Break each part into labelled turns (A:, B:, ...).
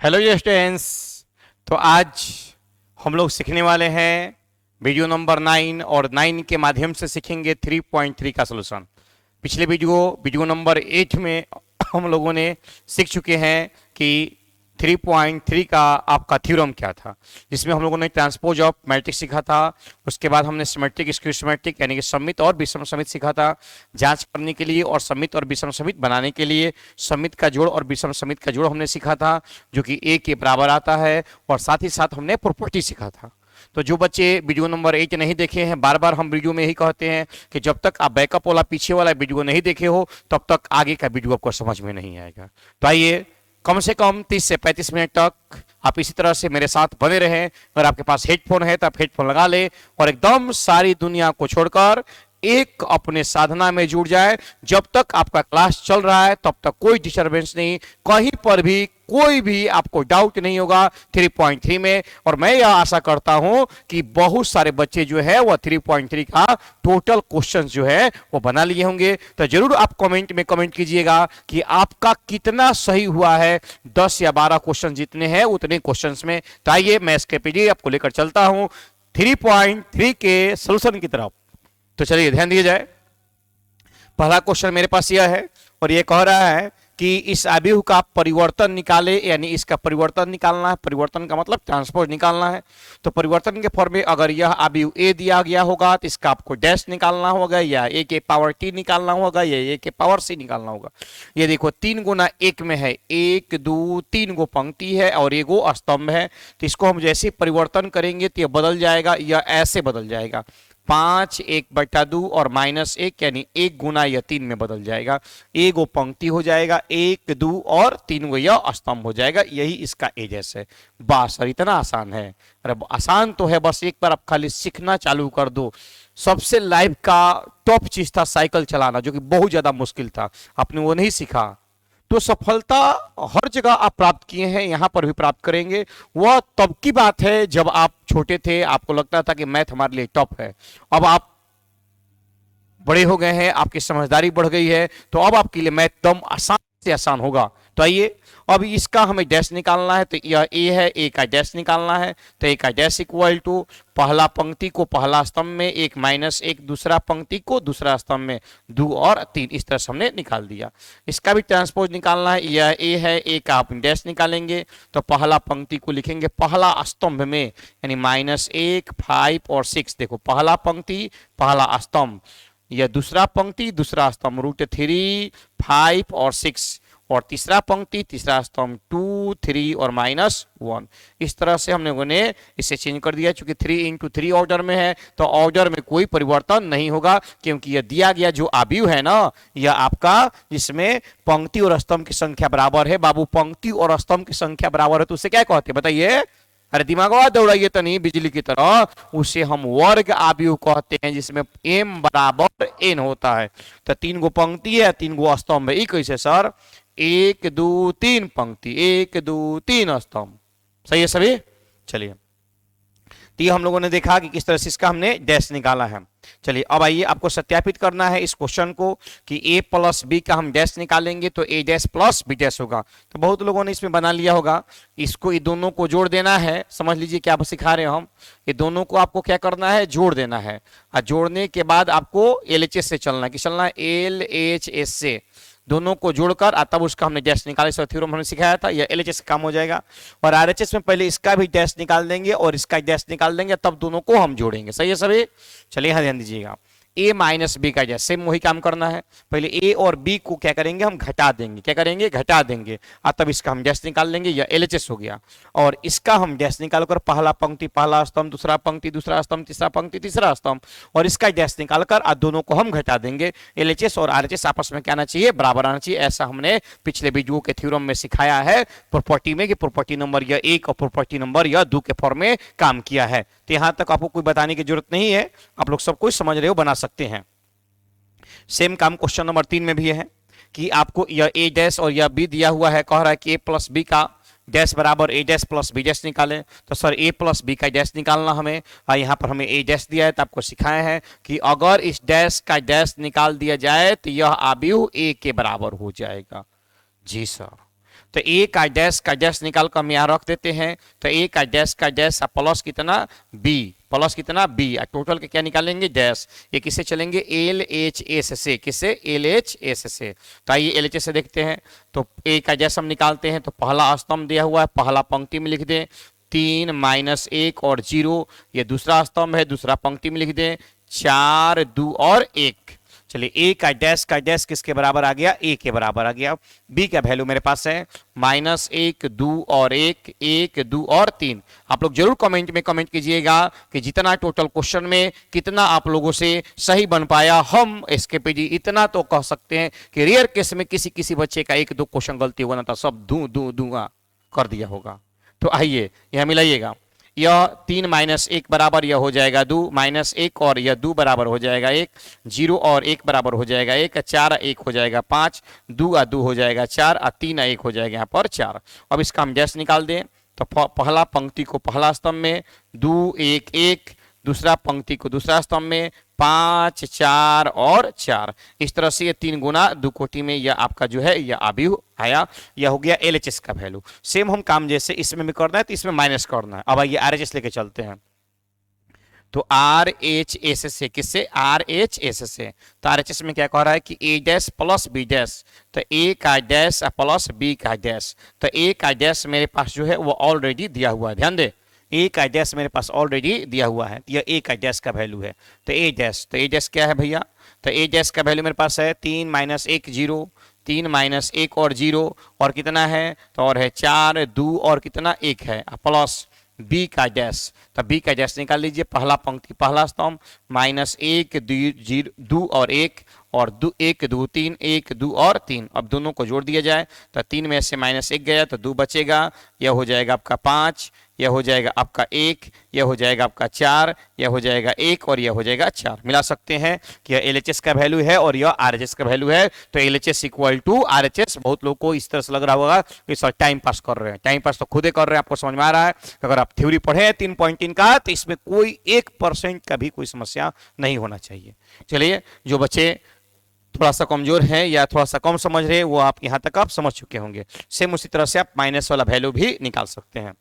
A: Hello students. तो आज हम लोग सीखने वाले हैं वीडियो नंबर 9 और 9 के माध्यम से सीखेंगे 3.3 का सलूशन। पिछले वीडियो नंबर 8 में हम लोगों ने सीख चुके हैं कि 3.3 का आपका थ्योरम क्या था, जिसमें हम लोगों ने ट्रांसपोज ऑफ मैट्रिक्स सीखा था। उसके बाद हमने सिमेट्रिक स्क्यू सिमेट्रिक यानी कि सममित और विषम समित सीखा था। जांच करने के लिए और सममित और विषम समित बनाने के लिए सममित का जोड़ और विषम समित का जोड़ हमने सीखा था, जो कि ए के बराबर आता है। और साथ ही साथ हमने प्रॉपर्टी सीखा था। तो जो बच्चे वीडियो नंबर 8 नहीं देखे हैं, बार बार हम वीडियो में यही कहते हैं कि जब तक आप बैकअप वाला पीछे वाला वीडियो नहीं देखे हो तब तक आगे का वीडियो आपको समझ में नहीं आएगा। तो आइए, कम से कम 30 से 35 मिनट तक आप इसी तरह से मेरे साथ बने रहें। अगर आपके पास हेडफोन है तो आप हेडफोन लगा ले और एकदम सारी दुनिया को छोड़कर एक अपने साधना में जुड़ जाए। जब तक आपका क्लास चल रहा है तब तक कोई डिस्टरबेंस नहीं, कहीं पर भी कोई भी आपको डाउट नहीं होगा 3.3 में। और मैं यह आशा करता हूं कि बहुत सारे बच्चे जो है वह 3.3 का टोटल क्वेश्चन जो है वो बना लिए होंगे। तो जरूर आप कमेंट में कमेंट कीजिएगा कि आपका कितना सही हुआ है। 10 या 12 क्वेश्चन जितने हैं उतने क्वेश्चंस में। तो आइए, मैं इसके पीछे आपको लेकर चलता हूं 3.3 के सोल्यूशन की तरफ। तो चलिए ध्यान दिया जाए। पहला क्वेश्चन मेरे पास यह है और यह कह रहा है कि इस आव्यूह का परिवर्तन निकाले, यानी इसका परिवर्तन निकालना है। परिवर्तन का मतलब ट्रांसपोज निकालना है। तो परिवर्तन के फॉर्म में अगर यह आव्यूह ए दिया गया होगा तो इसका आपको डैश निकालना होगा, या ए के पावर टी निकालना होगा, या ए के पावर सी निकालना होगा। ये देखो 3 गुना 1 में है, 1 2 3 गो पंक्ति है और 1 गो स्तंभ है। तो इसको हम जैसे परिवर्तन करेंगे तो यह बदल जाएगा, या ऐसे बदल जाएगा। 5 1/2 और -1 यानी 1 गुना यह 3 में बदल जाएगा। 1 गो पंक्ति हो जाएगा, 1 2 और 3 गो यह स्तंभ हो जाएगा। यही इसका एजेस है। बस, और इतना आसान है। अरे आसान तो है, बस एक बार आप खाली सीखना चालू कर दो। सबसे लाइफ का टॉप चीज था साइकिल चलाना, जो कि बहुत ज्यादा मुश्किल था। आपने वो नहीं सीखा तो सफलता हर जगह आप प्राप्त किए हैं, यहां पर भी प्राप्त करेंगे। वह तब की बात है जब आप छोटे थे, आपको लगता था कि मैथ हमारे लिए टॉप है। अब आप बड़े हो गए हैं, आपकी समझदारी बढ़ गई है, तो अब आपके लिए मैथ एकदम आसान से आसान होगा। तो आइए, अब इसका हमें डैश निकालना है। तो यह ए है, ए का डैश निकालना है। तो ए का डैश इक्वल टू पहला पंक्ति को पहला स्तंभ में, 1 -1 दूसरा पंक्ति को दूसरा स्तंभ में, 2 और 3। इस तरह से हमने निकाल दिया। इसका भी ट्रांसपोज निकालना है। यह ए है, ए का आप डैश निकालेंगे तो पहला पंक्ति को लिखेंगे पहला स्तंभ में, यानी -1 5 और 6। देखो, पहला पंक्ति पहला स्तंभ, यह दूसरा पंक्ति दूसरा स्तंभ, √3 5 और 6, और तीसरा पंक्ति तीसरा स्तंभ 2 3 और -1। इस तरह से हमने इसे चेंज कर दिया। चूंकि 3 × 3 ऑर्डर में है तो ऑर्डर में कोई परिवर्तन नहीं होगा, क्योंकि यह दिया गया जो आव्यूह है ना, यह आपका जिसमें पंक्ति और स्तंभ की संख्या बराबर है। बाबू, पंक्ति और स्तंभ की संख्या बराबर है तो उसे क्या कहते हैं बताइए? अरे दिमाग दौड़ाइए तो नहीं बिजली की तरह। उसे हम वर्ग आव्यूह कहते हैं, जिसमें m बराबर n होता है। तो 3 गो पंक्ति है, 3 गो स्तंभ है। कैसे सर? 1 2 3 पंक्ति, 1 2 3 स्तंभ। सही है सभी? चलिए, तो ये हम लोगों ने देखा कि किस तरह से इसका हमने डैश निकाला है। चलिए, अब आइए, आपको सत्यापित करना है इस क्वेश्चन को कि a + b का हम डैश निकालेंगे तो a डैश + b डैश होगा। तो बहुत लोगों ने इसमें बना लिया होगा। इसको ये दोनों को जोड़ देना है। समझ लीजिए क्या सिखा रहे हैं हम। ये दोनों को आपको क्या करना है? जोड़ देना है। और जोड़ने के बाद आपको LHS से चलना है। कि चलना है LHS से, दोनों को जोड़कर तब उसका हमने डैश निकाला। इसका थ्योरम हमने सिखाया था। यह LHS का काम हो जाएगा। और RHS में पहले इसका भी डैश निकाल देंगे और इसका डैश निकाल देंगे, तब दोनों को हम जोड़ेंगे। सही है सभी? चलिए यहां ध्यान दीजिएगा। a - b का डैश, सेम वही काम करना है। पहले a और b को क्या करेंगे? हम घटा देंगे। क्या करेंगे? घटा देंगे। तब इसका हम डैश निकाल लेंगे। यह LHS हो गया। और इसका हम डैश निकालकर पहला पंक्ति पहला स्तंभ, दूसरा पंक्ति दूसरा स्तंभ, तीसरा पंक्ति तीसरा स्तंभ, और इसका डैश निकालकर दोनों को हम घटा देंगे। LHS और RHS आपस में क्या आना चाहिए? बराबर आना चाहिए। ऐसा हमने पिछले वीडियो के थ्योरम में सिखाया है प्रॉपर्टी में, कि प्रॉपर्टी नंबर यह 1 और प्रॉपर्टी नंबर यह 2 के फॉर्म में काम किया है। तो यहां तक आपको कोई बताने की जरूरत नहीं है, आप लोग सब कुछ समझ रहे हो, बना सकते हैं। सेम काम क्वेश्चन नंबर 3 में भी है कि आपको यह a डैश और यह b दिया हुआ है। कह रहा है कि a + b का डैश बराबर a डैश + b डैश निकालें। तो सर a + b का डैश निकालना हमें, यहाँ पर हमें a डैश दिया है तो आपको सिखाया है कि अगर इस डैश का डैश निकाल दिया जाए तो यह आव्यूह a के बराबर हो जाएगा। जी सर। तो ए का डैश निकाल कर हम यहाँ रख देते हैं। तो ए का डैश प्लस कितना बी, प्लस कितना बी, टोटल के क्या निकालेंगे डैश। ये किससे चलेंगे एल एच एस से, किससे एल एच एस से। तो आइए एल एच एस से देखते हैं। तो ए का डैश हम निकालते हैं। तो पहला स्तंभ दिया हुआ है, पहला पंक्ति में लिख दें 3 माइनस 1 और 0। ये दूसरा स्तंभ है, दूसरा पंक्ति में लिख दें 4 2 और 1। चलिए ए का डैश किसके बराबर आ गया, ए के बराबर आ गया। बी का वैल्यू मेरे पास है माइनस 1 2 और 1 1 2 और 3। आप लोग जरूर कमेंट में कमेंट कीजिएगा कि जितना टोटल क्वेश्चन में कितना आप लोगों से सही बन पाया। हम इसके पे जी इतना तो कह सकते हैं कि रेयर केस में किसी किसी बच्चे का 1 2 क्वेश्चन गलती होगा ना, तो सब दूंगा कर दिया होगा। तो आइए यह मिलाइएगा, यह 3 माइनस 1 बराबर यह हो जाएगा 2, माइनस 1 और यह 2 बराबर हो जाएगा 1, 0 और 1 बराबर हो जाएगा 1, 4 1 हो जाएगा 5, 2 आ 2 हो जाएगा 4, 3 1 हो जाएगा यहाँ पर 4। अब इसका हम डैश निकाल दें। तो पहला पंक्ति को पहला स्तंभ में 2 1 1, दूसरा पंक्ति को दूसरा स्तंभ में 5 4 और 4। इस तरह से ये 3 गुना 2 कोटि में यह आपका जो है यह अभी आया। यह हो गया एलएचएस का वैल्यू। सेम हम काम जैसे इसमें भी करना है तो इसमें माइनस करना है। अब आइए आरएचएस लेके चलते हैं। तो आर एच एस से, किससे आर एच एस से। तो आर एच एस में क्या कह रहा है कि ए डैश प्लस बी डैश। तो ए का डैश प्लस बी का डैश। तो ए का डैश मेरे पास जो है वो ऑलरेडी दिया हुआ है, ध्यान दे ए का डैश मेरे पास ऑलरेडी दिया हुआ है। यह ए का डैश का वैल्यू है। तो ए डैश क्या है भैया, तो ए डैश का वैल्यू मेरे पास है 3 माइनस 1 0, 3 माइनस 1 और 0 और कितना है, तो और है 4 2 और कितना 1 है प्लस बी का डैश। तो बी का डैश निकाल लीजिए, पहला पंक्ति पहला स्तंभ माइनस 1 2 और 1 और 2 1 2 3 1 2 और 3। अब दोनों को जोड़ दिया जाए तो 3 में से माइनस 1 गया तो 2 बचेगा। यह हो जाएगा आपका 5, यह हो जाएगा आपका 1, यह हो जाएगा आपका 4, यह हो जाएगा 1 और यह हो जाएगा 4। मिला सकते हैं कि यह एलएचएस का वैल्यू है और यह आरएचएस का वैल्यू है। तो एलएचएस इक्वल टू आरएचएस। बहुत लोगों को इस तरह से लग रहा होगा कि सर टाइम पास कर रहे हैं। टाइम पास तो खुद ही कर रहे हैं, आपको समझ में आ रहा है। अगर आप थ्योरी पढ़े हैं 3.3 का तो इसमें कोई 1% का भी कोई समस्या नहीं होना चाहिए। चलिए, जो बच्चे थोड़ा सा कमजोर है या थोड़ा सा कम समझ रहे हैं वो आप यहां तक आप समझ चुके होंगे। सेम उसी तरह से आप माइनस वाला वैल्यू भी निकाल सकते हैं।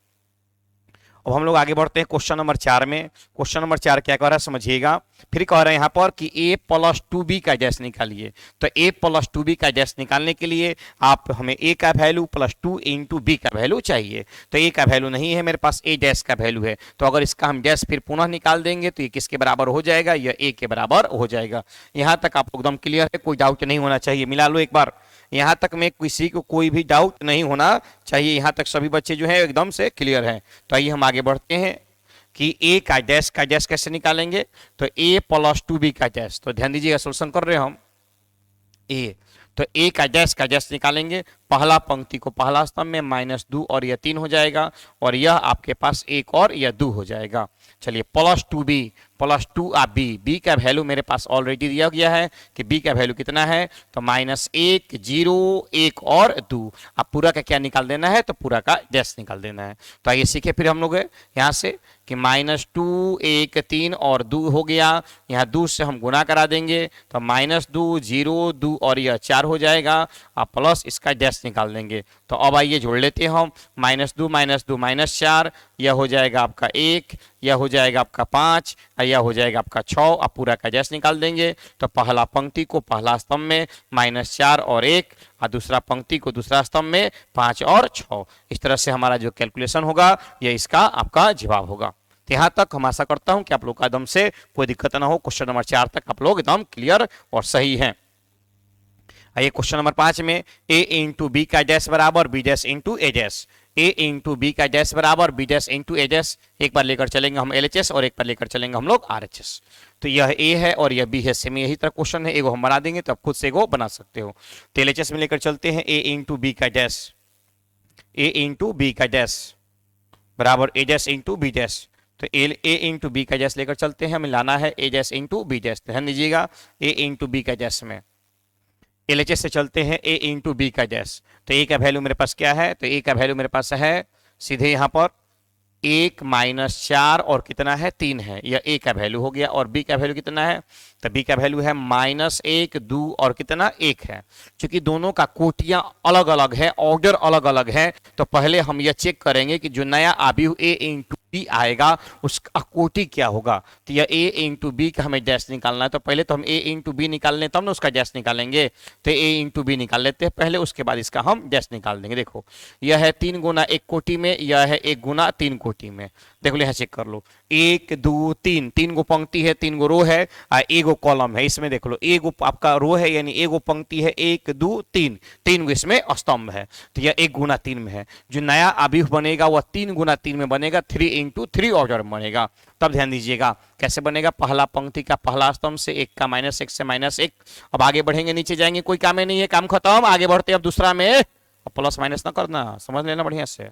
A: अब हम लोग आगे बढ़ते हैं क्वेश्चन नंबर 4 में। क्वेश्चन नंबर 4 क्या कह रहा है समझिएगा। फिर कह रहे हैं यहाँ पर कि a प्लस 2b का डैश निकालिए। तो a प्लस 2b का डैश निकालने के लिए आप हमें a का वैल्यू प्लस 2 इंटू बी का वैल्यू चाहिए। तो a का वैल्यू नहीं है मेरे पास, a डैश का वैल्यू है। तो अगर इसका हम डैश फिर पुनः निकाल देंगे तो ये किसके बराबर हो जाएगा, यह a के बराबर हो जाएगा। यहाँ तक आप एकदम क्लियर है, कोई डाउट नहीं होना चाहिए। मिला लो एक बार, यहाँ तक में किसी को कोई भी डाउट नहीं होना चाहिए। यहाँ तक सभी बच्चे जो है एकदम से क्लियर हैं। तो आइए हम आगे बढ़ते हैं कि a का डैश कैसे निकालेंगे। तो a प्लस 2b का डैश। तो ध्यान दीजिएगा, सोल्यूशन कर रहे हैं हम a। तो a का डैश निकालेंगे, पहला पंक्ति को पहला स्तंभ में माइनस 2 और यह 3 हो जाएगा और यह आपके पास 1 और यह 2 हो जाएगा। चलिए, प्लस 2b प्लस 2 आ बी का वैल्यू मेरे पास ऑलरेडी दिया गया है कि बी का वैल्यू कितना है, तो माइनस 1 0 1 और 2। अब पूरा का क्या निकाल देना है, तो पूरा का डैश निकाल देना है। तो आइए सीखे फिर हम लोग यहाँ से कि माइनस 2 1 3 और 2 हो गया। यहाँ 2 से हम गुना करा देंगे तो माइनस 2 0 2 और यह 4 हो जाएगा। अब प्लस इसका डैश निकाल देंगे। तो अब आइए जोड़ लेते हैं हम, माइनस 2 माइनस 4, यह हो जाएगा आपका 1, यह हो जाएगा आपका 5, यह हो जाएगा आपका 6। अब पूरा का डैश निकाल देंगे तो पहला पंक्ति को पहला स्तंभ में माइनस 4 और 1 और दूसरा पंक्ति को दूसरा स्तंभ में 5 और 6। इस तरह से हमारा जो कैलकुलेशन होगा यह इसका आपका जवाब होगा। तो यहाँ तक हम आशा करता हूं कि आप लोग का एकदम से कोई दिक्कत ना हो। क्वेश्चन नंबर 4 तक आप लोग एकदम क्लियर और सही हैं। आइए क्वेश्चन नंबर 5 में a इंटू बी का डैश बराबर B dash into A dash. a into B का डैश बराबर B dash into A dash. एक बार लेकर चलेंगे हम एलएचएस और एक बार लेकर चलेंगे हम लोग आरएचएस। तो यह a है और यह b है। सेम यही तरह क्वेश्चन है, एगो हम बना देंगे तो आप खुद से एगो बना सकते हो। तो एलएचएस में लेकर चलते हैं a इंटू बी का डैश, a इंटू बी का डैश बराबर A dash into B dash. तो a इंटू बी का डैश लेकर चलते हैं, हमें लाना है a dash into B dash. ध्यान दीजिएगा, a इंटू बी का डैश में एलएचएस से चलते हैं a इंटू बी का डैश। तो a का वैल्यू मेरे पास क्या है, तो a का वैल्यू मेरे पास है सीधे यहाँ पर 1 माइनस 4 और कितना है 3 है, यह ए का वैल्यू हो गया। और बी का वैल्यू कितना है, तो बी का वैल्यू है -1 2 और कितना 1 है। क्योंकि दोनों का कोटियां अलग अलग है, ऑर्डर अलग अलग है, तो पहले हम यह चेक करेंगे कि जो नया अवयव ए इंटू बी आएगा उसका कोटि क्या होगा। तो यह ए इंटू बी का हमें डैश निकालना है, तो पहले तो हम ए इंटू बी निकाल लें तब ना उसका डैश निकालेंगे। तो ए इंटू बी निकाल लेते हैं पहले, उसके बाद इसका हम डैश निकाल देंगे। देखो यह है 3 गुना 1 कोटि में, यह है 1 गुना 3 कोटि में। देखो यहाँ चेक कर लो, 1 2 3, 3 गो पंक्ति है, 3 गो रो है, एगो कॉलम है। इसमें देख लो एगो आपका रो है यानी एगो पंक्ति है, 1 2 3, 3 गो इसमें स्तंभ है। तो यह 1 गुना 3 में है। जो नया अवयव बनेगा वह 3 गुना 3 में बनेगा, 3 इंटू 3 ऑर्डर में बनेगा। तब ध्यान दीजिएगा कैसे बनेगा, पहला पंक्ति का पहला स्तंभ से 1 का -1 से -1। अब आगे बढ़ेंगे, नीचे जाएंगे, कोई काम नहीं है, काम खत्म, आगे बढ़ते अब दूसरा में। अब प्लस माइनस ना करना, समझ लेना बढ़िया से।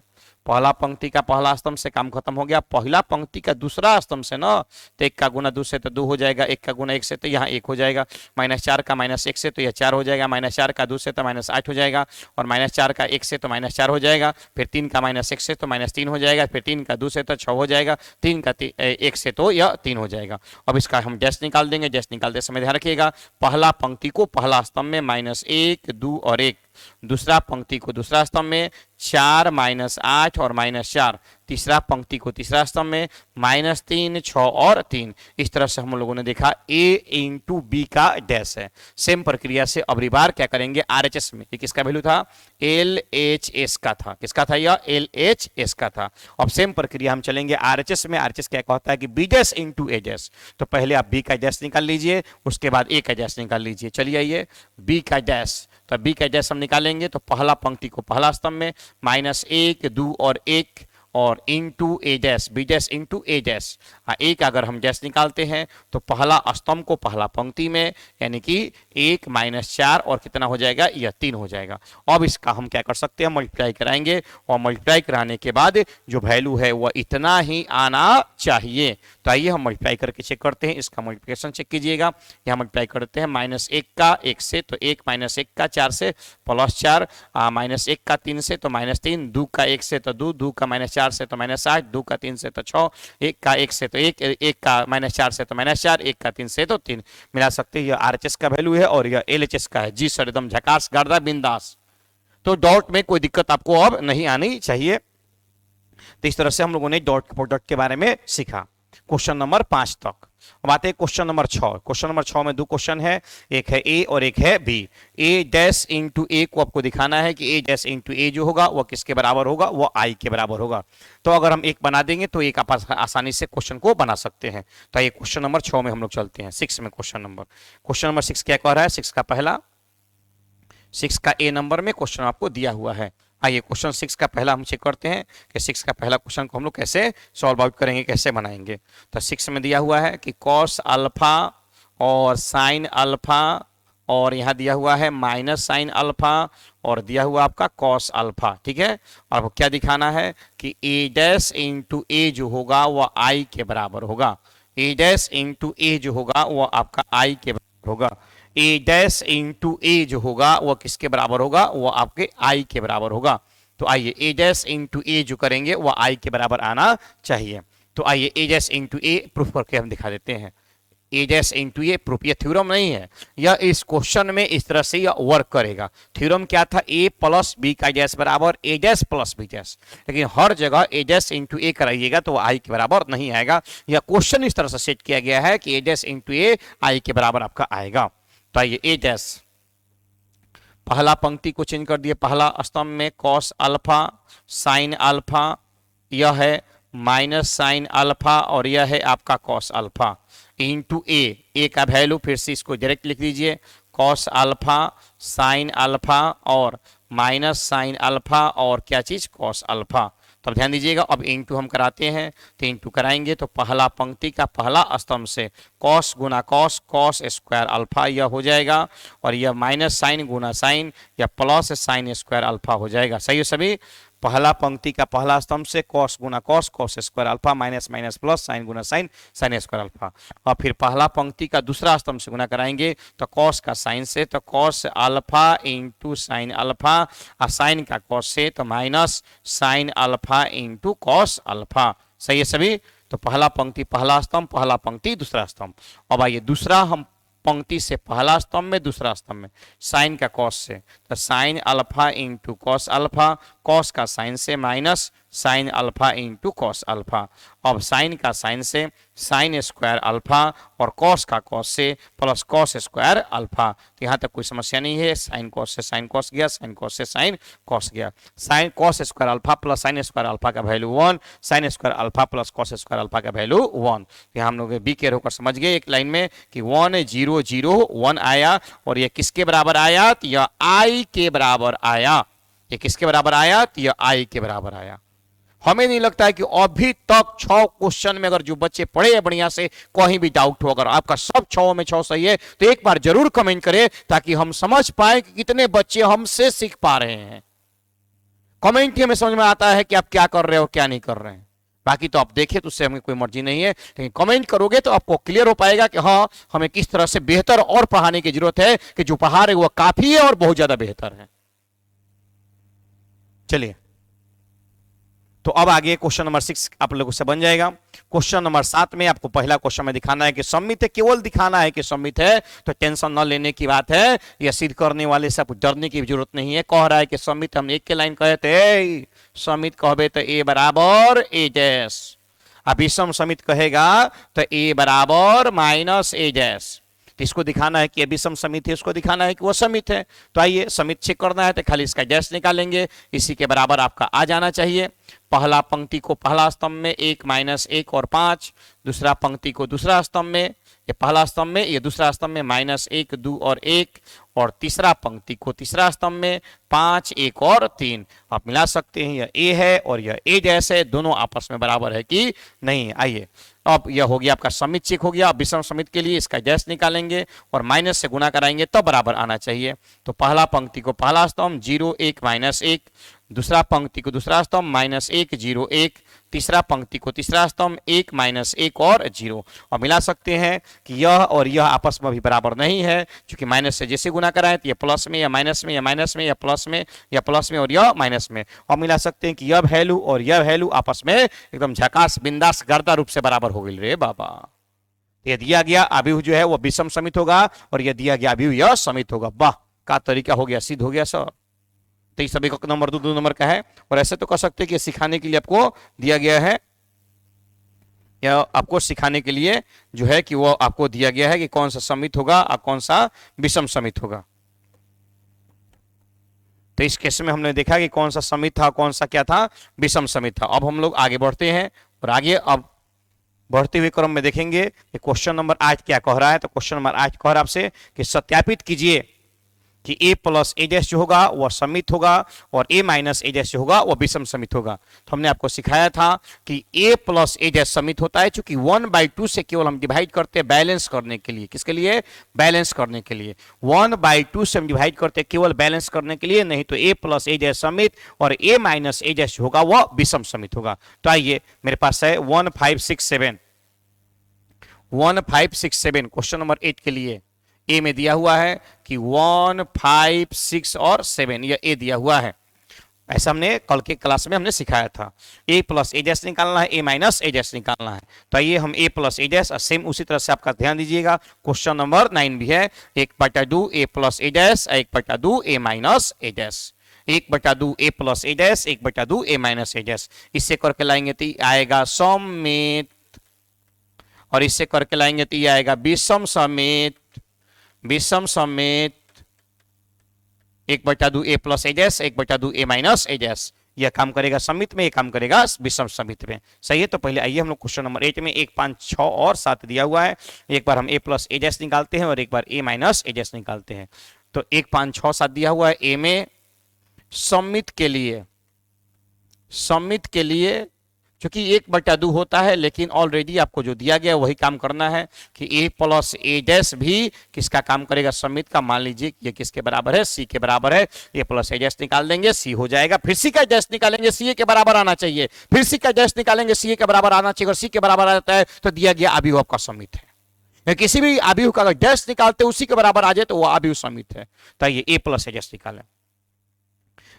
A: पहला पंक्ति का पहला स्तंभ से काम खत्म हो गया, पहला पंक्ति का दूसरा स्तंभ से ना, तो 1 का गुना 2 से तो 2 हो जाएगा, 1 का गुना 1 से तो यहाँ 1 हो जाएगा, -4 का -1 से तो यह 4 हो जाएगा, -4 का 2 से तो -8 हो जाएगा, और -4 का 1 से तो -4 हो जाएगा, फिर 3 का -1 से तो -3 हो जाएगा, फिर 3 का 2 से तो 6 हो जाएगा, 3 का 1 से तो यह 3 हो जाएगा। अब इसका हम डैश निकाल देंगे। डैश निकालते समय ध्यान रखिएगा, पहला पंक्ति को पहला स्तंभ में -1 2 और 1, दूसरा पंक्ति को दूसरा स्तंभ में 4 -8 और -4, तीसरा पंक्ति को तीसरा स्तंभ में -3 6 और 3। इस तरह से हम लोगों ने देखा a इंटू बी का डैश है। सेम प्रक्रिया से अब रिबार क्या करेंगे, RHS में। ये किसका वैल्यू था, LHS का था। किसका था, यह LHS का था। अब सेम प्रक्रिया हम चलेंगे RHS में। RHS क्या कहता है कि B dash into A dash. तो पहले आप बी का डैश निकाल लीजिए, उसके बाद ए का डैश निकाल लीजिए। चलिए आइए बी का डैश, तो बी का डैश हम निकालेंगे तो पहला पंक्ति को पहला स्तंभ में -1 2 और 1 और into A dash, B dash into A dash. एक अगर हम डैश निकालते हैं तो पहला स्तंभ को पहला पंक्ति में, यानी कि 1 -4 और कितना हो जाएगा, यह 3 हो जाएगा। अब इसका हम क्या कर सकते हैं, मल्टीप्लाई कराएंगे, और मल्टीप्लाई कराने के बाद जो वैल्यू है वह इतना ही आना चाहिए। तो आइए हम मल्टीप्लाई करके चेक करते हैं। इसका मल्टीप्लिकेशन चेक कीजिएगा, यहाँ मल्टीप्लाई करते हैं, -1 का 1 से तो 1, -1 का 4 से +4, -1 का 3 से तो -3, 2 का 1 से तो 2, 2 का -4 से तो -8, 2 का 3 से तो 6, 1 का 1 से तो 1, 1 का -4 से तो -4, 1 का 3 से तो 3। मिला सकते हैं, यह RHS का वैल्यू है और यह LHS का है। जी सर, एकदम झकास गर्दा बिंदास। तो डॉट में कोई दिक्कत आपको अब नहीं आनी चाहिए। तो इस तरह से हम लोगों ने डॉट प्रोडक्ट के बारे में सीखा, क्वेश्चन नंबर 5 तक। अब आते हैं क्वेश्चन नंबर 6। क्वेश्चन नंबर 6 में 2 क्वेश्चन है, एक है ए और एक है बी। ए डैश इंटू ए को आपको दिखाना है कि ए डैश इंटू ए जो होगा वह किसके बराबर होगा, वह आई के बराबर होगा। तो अगर हम एक बना देंगे तो एक आप आसानी से क्वेश्चन को बना सकते हैं। तो ये क्वेश्चन नंबर 6 में हम लोग चलते हैं। 6 में क्वेश्चन नंबर 6 क्या कह रहा है, 6 का ए नंबर में क्वेश्चन आपको दिया हुआ है। आइए क्वेश्चन 6 का पहला हम चेक करते हैं कि 6 का पहला क्वेश्चन को हम लोग कैसे सॉल्व आउट करेंगे, कैसे बनाएंगे। तो 6 में दिया हुआ है कि कॉस अल्फा और साइन अल्फा, और यहाँ दिया हुआ है माइनस साइन अल्फा, और दिया हुआ आपका कॉस अल्फा। ठीक है, अब क्या दिखाना है कि ए डैश इंटू ए जो होगा वह आई के बराबर होगा। ए डैश इंटू ए जो होगा वह आपका आई के बराबर होगा। ए डैश इंटू ए जो होगा वह किसके बराबर होगा, वह आपके आई के बराबर होगा। तो आइए ए डैश इंटू ए जो करेंगे वह आई के बराबर आना चाहिए। तो आइए ए डैश इंटू ए प्रूफ करके हम दिखा देते हैं। ए डैश इंटू ए प्रूफ, यह थ्योरम नहीं है, यह इस क्वेश्चन में इस तरह से यह वर्क करेगा। थ्योरम क्या था, ए प्लस बी का डैश बराबर A dash plus B dash, लेकिन हर जगह ए डैश इंटू ए कराइएगा तो आई के बराबर नहीं आएगा। यह क्वेश्चन इस तरह से सेट किया गया है कि ए डैश इंटू ए आई के बराबर आपका आएगा। तो आइए ए डैश, पहला पंक्ति को चेंज कर दिए, पहला स्तंभ में कॉस अल्फा साइन अल्फा, यह है माइनस साइन अल्फा और यह है आपका कॉस अल्फा इंटू ए का वैल्यू फिर से इसको डायरेक्ट लिख दीजिए, कॉस अल्फा साइन अल्फा और माइनस साइन अल्फा और क्या चीज कॉस अल्फा। तब ध्यान दीजिएगा, अब इंटू हम कराते हैं तो इंटू कराएंगे तो पहला पंक्ति का पहला स्तंभ से कॉस गुना कॉस, कॉस स्क्वायर अल्फा यह हो जाएगा, और यह माइनस साइन गुना साइन या प्लस साइन स्क्वायर अल्फा हो जाएगा। सही है सभी। पहला पंक्ति का पहला स्तंभ से कॉस गुना cos, cos square alpha minus minus plus, sine गुना साइन, साइन स्क्वायर अल्फा। और फिर पहला पंक्ति का दूसरा स्तंभ से गुना कराएंगे तो कॉस का साइन से तो cos alpha into sine alpha, और साइन का कॉस से तो minus sine alpha into cos alpha. सही है सभी। तो पहला पंक्ति पहला स्तंभ, पहला पंक्ति दूसरा स्तंभ। अब आइए दूसरा हम पंक्ति से पहला स्तंभ में दूसरा स्तंभ में साइन का कॉस से तो sine alpha into cos alpha, cos का साइन से minus sine alpha into cos alpha. अब साइन का साइन से साइन स्क्वायर अल्फा और कॉस का कॉस से प्लस कॉस स्क्वायर अल्फा। तो यहाँ तक कोई समस्या नहीं है। साइन कॉस से साइन कॉस गया, साइन कॉस से साइन कॉस गया। Sine cos square alpha plus sine square alpha का value 1, sine square alpha plus cos square alpha का वैल्यू 1। तो हम लोग बी केयर होकर समझ गए एक लाइन में कि 1 0 0 1 आया और ये किसके बराबर आया? तो यह आई के बराबर आया। ये किसके बराबर आया? तो यह आई के बराबर आया। हमें नहीं लगता है कि अभी तक 6 क्वेश्चन में अगर जो बच्चे पढ़े हैं बढ़िया से कहीं भी डाउट हो, अगर आपका सब 6 में 6 सही है तो एक बार जरूर कमेंट करें ताकि हम समझ पाए कि कितने बच्चे हमसे सीख पा रहे हैं। कमेंट ही हमें समझ में आता है कि आप क्या कर रहे हो क्या नहीं कर रहे हैं। बाकी तो आप देखें तो उससे हमें कोई मर्जी नहीं है, लेकिन कमेंट करोगे तो आपको क्लियर हो पाएगा कि हाँ हमें किस तरह से बेहतर और पढ़ाने की जरूरत है कि जो पढ़ा रहे वो काफी है और बहुत ज्यादा बेहतर है। चलिए तो अब आगे क्वेश्चन नंबर 6 आप लोगों से बन जाएगा। क्वेश्चन नंबर 7 में आपको पहला क्वेश्चन में दिखाना है कि सम्मित है, केवल दिखाना है कि सम्मित है, तो टेंशन न लेने की बात है। यह सिद्ध करने वाले से आपको डरने की जरूरत नहीं है। कह रहा है कि सम्मित, हम एक के लाइन कहे थे सम्मित कहबे तो ए बराबर ए डैश, अभिसम सम्मित कहेगा तो ए बराबर माइनस ए डैश। तो इसको दिखाना है कि अभिसम समित है, इसको दिखाना है कि वो समित है। तो आइए समित चेक करना है तो खाली इसका डैश निकालेंगे, इसी के बराबर आपका आ जाना चाहिए। पहला पंक्ति को पहला स्तंभ में 1 माइनस 1 और 5, दूसरा पंक्ति को दूसरा स्तंभ में, ये पहला स्तंभ में ये दूसरा स्तंभ में माइनस 1 2 और 1, और तीसरा पंक्ति को तीसरा स्तंभ में 5 1 और 3। आप मिला सकते हैं यह ए है और यह ए डैश है, दोनों आपस में बराबर है कि नहीं। आइए अब यह हो गया आपका समित चेक हो गया। विषम समित के लिए इसका डैश निकालेंगे और माइनस से गुना कराएंगे तब बराबर आना चाहिए। तो पहला पंक्ति को पहला स्तंभ 0 1 माइनस 1, दूसरा पंक्ति को दूसरा स्तंभ माइनस 1 0 1, तीसरा पंक्ति को तीसरा स्तंभ 1 माइनस 1 और 0। और मिला सकते हैं कि यह और यह आपस में भी बराबर नहीं है, क्योंकि माइनस से जैसे गुना कराएं तो यह प्लस में या माइनस में या माइनस में या प्लस में या प्लस में और यह माइनस में। और मिला सकते हैं कि यह वैल्यू और यह वैल्यू आपस में एकदम झकास बिंदास गर्दा रूप से बराबर हो गई रे बाबा। यह दिया गया अभिव्यक्ति जो है वो विषम समित होगा और यह दिया गया अभिव्यक्ति यह समित होगा। वाह का तरीका हो गया, सिद्ध हो गया सर। तो ये सभी का नंबर 2 नंबर का है। और ऐसे तो कह सकते हैं कि सिखाने के लिए आपको दिया गया है, या आपको सिखाने के लिए जो है कि वो आपको दिया गया है कि कौन सा समित होगा और कौन सा विषम समित होगा। तो इस केस में हमने देखा कि कौन सा समित था, कौन सा क्या था, विषम समित था। अब हम लोग आगे बढ़ते हैं और आगे अब बढ़ते हुए क्रम में देखेंगे कि क्वेश्चन नंबर 8 क्या कह रहा है। तो क्वेश्चन नंबर 8 कह रहा है आपसे कि सत्यापित कीजिए कि a प्लस ए डैश जो होगा वह समित होगा और a माइनस ए डैश जो होगा वह विषम समित होगा। तो हमने आपको सिखाया था कि a प्लस ए डैश समित होता है, क्योंकि 1/2 से केवल हम डिवाइड करते हैं बैलेंस करने के लिए। किसके लिए? बैलेंस करने के लिए। 1/2 से हम डिवाइड करते हैं केवल बैलेंस करने के लिए, नहीं तो a प्लस ए डैश समित और a माइनस ए डैश होगा वह विषम समित होगा। तो आइए मेरे पास है 1567 क्वेश्चन नंबर 8 के लिए ए में दिया हुआ है कि 1 5 6 और 7 यह ए दिया हुआ है। ऐसा हमने कल के क्लास में हमने सिखाया था। ए प्लस ए डैश निकालना है, ए माइनस ए डैश निकालना है। तो आइए हम ए प्लस ए डैश सेम उसी तरह से आपका ध्यान दीजिएगा। क्वेश्चन नंबर 9 भी है 1/2 ए प्लस ए डैश 1/2 ए माइनस ए डैश, 1/2 ए प्लस ए डैश 1/2 ए माइनस ए डैश। इससे करके लाएंगे तो आएगा समित, और इससे करके लाएंगे तो ये आएगा विषम समित। विषम समित 1/2 ए प्लस ए डैश 1/2 ए माइनस ए डैश। यह काम करेगा समित में, यह काम करेगा विषम समित में। सही है। तो पहले आइए हम लोग क्वेश्चन नंबर 8 में 1 5 6 और 7 दिया हुआ है। एक बार हम ए प्लस ए डैश निकालते हैं और एक बार ए माइनस ए डैश निकालते हैं। तो 1 5 6 7 दिया हुआ है। ए में समित के लिए क्योंकि 1/2 होता है, लेकिन ऑलरेडी आपको जो दिया गया वही काम करना है कि a प्लस a डैश भी किसका काम करेगा, समित का। मान लीजिए ये किसके बराबर है, c के बराबर है। a प्लस a डैश निकाल देंगे, c हो जाएगा। फिर c का डैश निकालेंगे, ca के बराबर आना चाहिए। फिर c का डैश निकालेंगे, ca के बराबर आना चाहिए। और c के बराबर आ जाता है तो दिया गया अवयव आपका समित है। किसी भी अवयव का अगर डैश निकालते उसी के बराबर आ जाए तो वो अवयव समित है। तो ये a प्लस a डैश निकालें,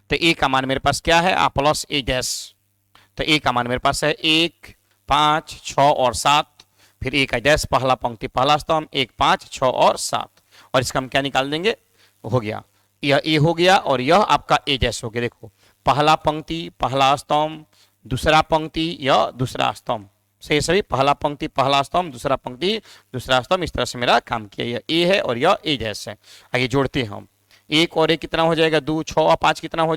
A: तो a का मान मेरे पास क्या है, a प्लस a डैश। तो a का मान मेरे पास है 1, 5, 6 और 7। फिर a का डैश, पहला पंक्ति पहला स्तंभ, 1, 5, 6 और 7। और इसका हम क्या निकाल देंगे, हो गया यह a हो गया और यह आपका a डैश हो गया। देखो पहला पंक्ति पहला स्तंभ, दूसरा पंक्ति यह दूसरा स्तंभ, सही सभी पहला पंक्ति पहला स्तंभ, दूसरा पंक्ति दूसरा स्तंभ। इस तरह से मेरा काम किया। यह a है और यह a डैश है। आगे जोड़ते हैं हम, 1 और 1 कितना हो जाएगा, 2, 6 और 5 कितना हो